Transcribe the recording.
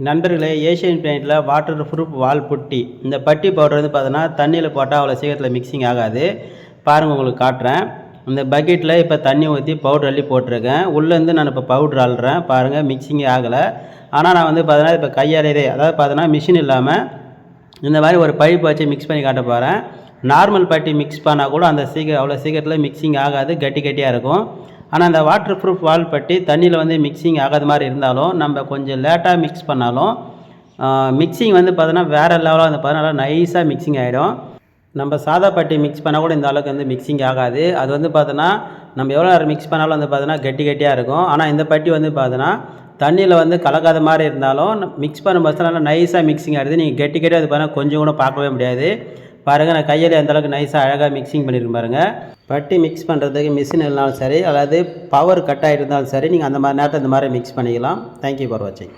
நண்பர்களே, Asian பெயிண்டில் water proof வால் புட்டி, இந்த பட்டி பவுடர் வந்து பார்த்தோன்னா தண்ணியில் போட்டால் அவ்வளோ சீக்கிரத்தில் மிக்சிங் ஆகாது. பாருங்கள், உங்களுக்கு காட்டுறேன். இந்த பக்கெட்டில் இப்போ தண்ணி ஊற்றி பவுடர் அள்ளி போட்டிருக்கேன். உள்ளேருந்து நான் இப்போ பவுட்ரு அள்ளுறேன். பாருங்கள், மிக்சிங்கே ஆகலை. ஆனால் நான் வந்து பார்த்தோன்னா இப்போ கையாலேயே, அதாவது பார்த்தோன்னா மிஷின் இல்லாமல் இந்த மாதிரி ஒரு பைப் வச்சு மிக்ஸ் பண்ணி காட்ட போகிறேன். நார்மல் பட்டி மிக்ஸ் பண்ணால் கூட அந்த அவ்வளோ சீக்கிரத்தில் மிக்சிங் ஆகாது, கட்டியாக இருக்கும். ஆனால் அந்த வாட்டர் ப்ரூஃப் வால் பட்டி தண்ணியில் வந்து மிக்சிங் ஆகாத மாதிரி இருந்தாலும் நம்ம கொஞ்சம் லேட்டாக மிக்ஸ் பண்ணாலும் மிக்சிங் வந்து பார்த்தோன்னா வேறு லெவலாக வந்து பார்த்தோன்னா நைஸாக மிக்சிங் ஆகிடும். நம்ம சாதா பட்டி மிக்ஸ் பண்ணால் கூட இந்த அளவுக்கு வந்து மிக்சிங் ஆகாது. அது வந்து பார்த்தோன்னா நம்ம எவ்வளோ நேரம் மிக்ஸ் பண்ணாலும் வந்து பார்த்தோன்னா கட்டியாக இருக்கும். ஆனால் இந்த பட்டி வந்து பார்த்தோன்னா தண்ணியில் வந்து கலக்காத மாதிரி இருந்தாலும் மிக்ஸ் பண்ணும்போது நல்லா நைஸாக மிக்சிங் ஆகிடுது. நீங்கள் கட்டியாக அது பார்த்தா கொஞ்சம் கூட பார்க்கவே முடியாது. பாருங்கள், நான் கையில் எந்தளவுக்கு நைஸாக அழகாக மிக்சிங் பண்ணியிருக்கேன் பாருங்கள். பட்டி மிக்ஸ் பண்ணுறதுக்கு மிஷின் இருந்தாலும் சரி, அல்லது பவர் கட் ஆகிட்டு இருந்தாலும் சரி, நீங்கள் அந்த மாதிரி நேரத்தில் இந்த மாதிரி மிக்ஸ் பண்ணிக்கலாம். தேங்க்யூ ஃபார் வாட்சிங்.